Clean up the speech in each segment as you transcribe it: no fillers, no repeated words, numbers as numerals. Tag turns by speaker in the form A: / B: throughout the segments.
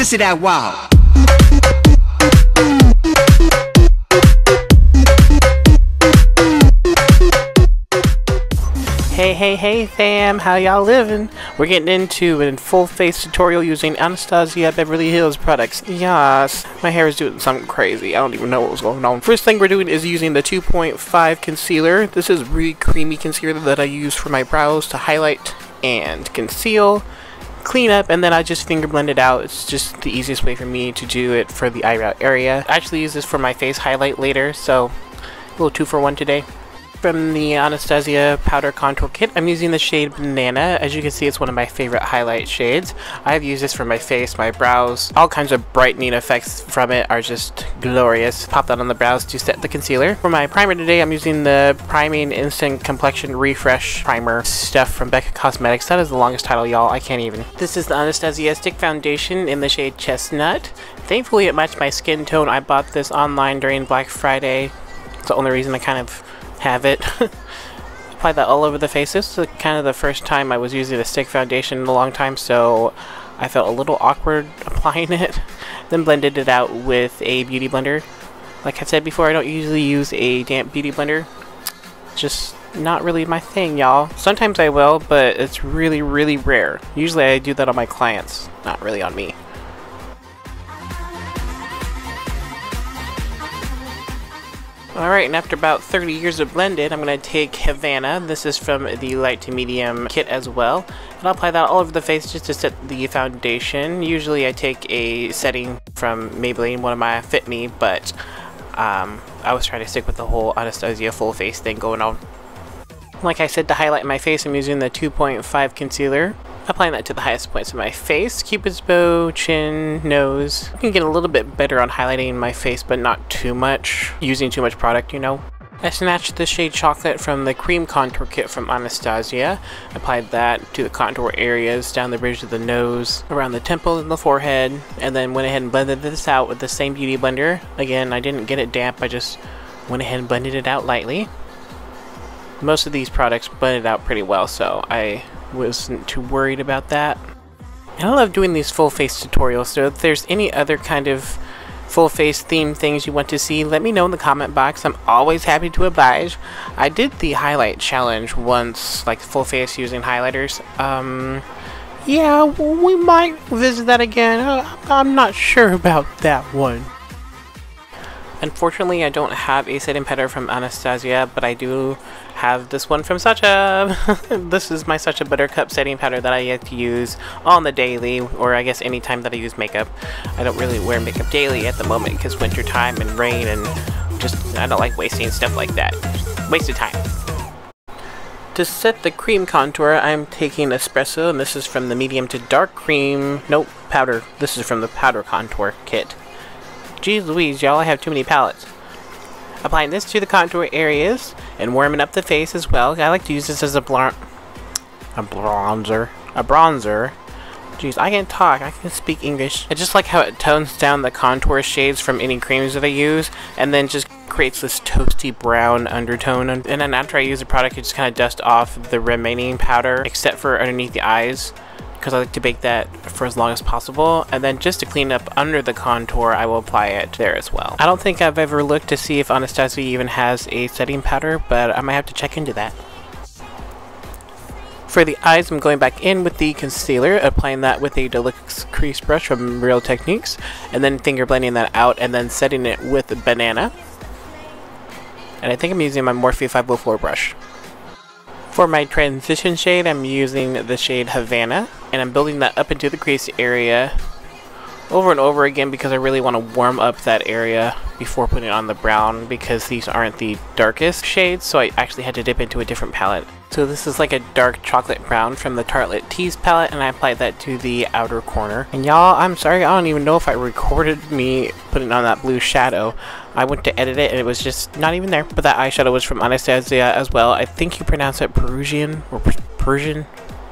A: Sissy that wow.
B: Hey fam, how y'all living? We're getting into a full face tutorial using Anastasia Beverly Hills products. Yes, my hair is doing something crazy. I don't even know what was going on. First thing we're doing is using the 2.5 concealer. This is really creamy concealer that I use for my brows to highlight and conceal, clean up, and then I just finger blend it out. It's just the easiest way for me to do it for the eyebrow area. I actually use this for my face highlight later, so a little 2-for-1 today. From the Anastasia Powder Contour Kit, I'm using the shade Banana. As you can see, it's one of my favorite highlight shades. I've used this for my face, my brows. All kinds of brightening effects from it are just glorious. Pop that on the brows to set the concealer. For my primer today, I'm using the Priming Instant Complexion Refresh Primer stuff from Becca Cosmetics. That is the longest title, y'all. I can't even. This is the Anastasia Stick Foundation in the shade Chestnut. Thankfully, it matched my skin tone. I bought this online during Black Friday. It's the only reason I kind of have it. Apply that all over the face. This is kind of the first time I was using a stick foundation in a long time, so I felt a little awkward applying it. Then blended it out with a beauty blender. Like I said before, I don't usually use a damp beauty blender. Just not really my thing, y'all. Sometimes I will, but it's really rare. Usually I do that on my clients, not really on me. Alright, and after about 30 years of blended, I'm going to take Havana. This is from the light to medium kit as well. And I'll apply that all over the face just to set the foundation. Usually I take a setting from Maybelline, one of my Fit Me, but I was trying to stick with the whole Anastasia full face thing going on. Like I said, to highlight my face, I'm using the 2.5 concealer. Applying that to the highest points of my face. Cupid's bow, chin, nose. I can get a little bit better on highlighting my face, but not too much. Using too much product, you know. I snatched the shade Chocolate from the Cream Contour Kit from Anastasia. Applied that to the contour areas, down the bridge of the nose, around the temple and the forehead, and then went ahead and blended this out with the same beauty blender. Again, I didn't get it damp, I just went ahead and blended it out lightly. Most of these products blended out pretty well, so I wasn't too worried about that. And I love doing these full face tutorials, so if there's any other kind of full face themed things you want to see, let me know in the comment box. I'm always happy to oblige. I did the highlight challenge once, like full face using highlighters. Yeah, we might visit that again. I'm not sure about that one. Unfortunately, I don't have a setting powder from Anastasia, but I do have this one from Sacha. This is my Sacha Buttercup setting powder that I get to use on the daily, or I guess any time that I use makeup. I don't really wear makeup daily at the moment because winter time and rain, and just I don't like wasting stuff like that. Wasted time. To set the cream contour, I'm taking Espresso, and this is from the medium to dark cream. Nope, powder. This is from the powder contour kit. Jeez Louise, y'all, I have too many palettes. Applying this to the contour areas and warming up the face as well. I like to use this as a bronzer. Jeez, I can talk. I can speak English. I just like how it tones down the contour shades from any creams that I use, and then just creates this toasty brown undertone. And then after I use the product, I just kind of dust off the remaining powder, except for underneath the eyes, because I like to bake that for as long as possible. And then just to clean up under the contour, I will apply it there as well. I don't think I've ever looked to see if Anastasia even has a setting powder, but I might have to check into that. For the eyes, I'm going back in with the concealer, applying that with a deluxe crease brush from Real Techniques, and then finger blending that out and then setting it with Banana. And I think I'm using my Morphe 504 brush. For my transition shade, I'm using the shade Havana, and I'm building that up into the crease area over and over again because I really want to warm up that area before putting on the brown, because these aren't the darkest shades, so I actually had to dip into a different palette. So this is like a dark chocolate brown from the Tartlette Tease palette, and I applied that to the outer corner. And y'all, I'm sorry, I don't even know if I recorded me putting on that blue shadow. I went to edit it and it was just not even there. But that eyeshadow was from Anastasia as well. I think you pronounce it Purssian or Purssian.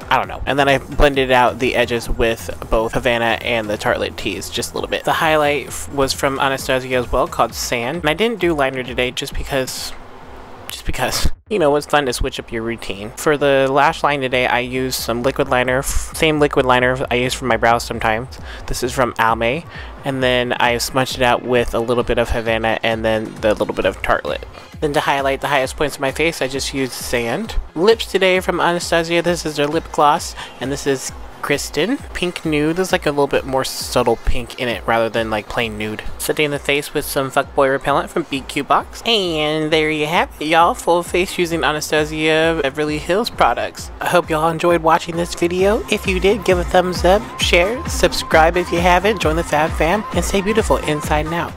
B: I don't know. And then I blended out the edges with both Havana and the Tartlette Tease just a little bit. The highlight was from Anastasia as well, called Sand. And I didn't do liner today just because. You know, it's fun to switch up your routine. For the lash line today, I used some liquid liner, same liquid liner I use for my brows sometimes. This is from Almay, and then I smudged it out with a little bit of Havana and then the little bit of Tartlette. Then to highlight the highest points of my face, I just used sand. Lips today from Anastasia, this is their lip gloss, and this is Kristen. Pink nude. There's like a little bit more subtle pink in it rather than like plain nude. Setting the face with some Fuckboy Repellent from Beeqbox. And there you have it, y'all. Full face using Anastasia Beverly Hills products. I hope y'all enjoyed watching this video. If you did, give a thumbs up, share, subscribe if you haven't, join the Fab Fam, and stay beautiful inside and out.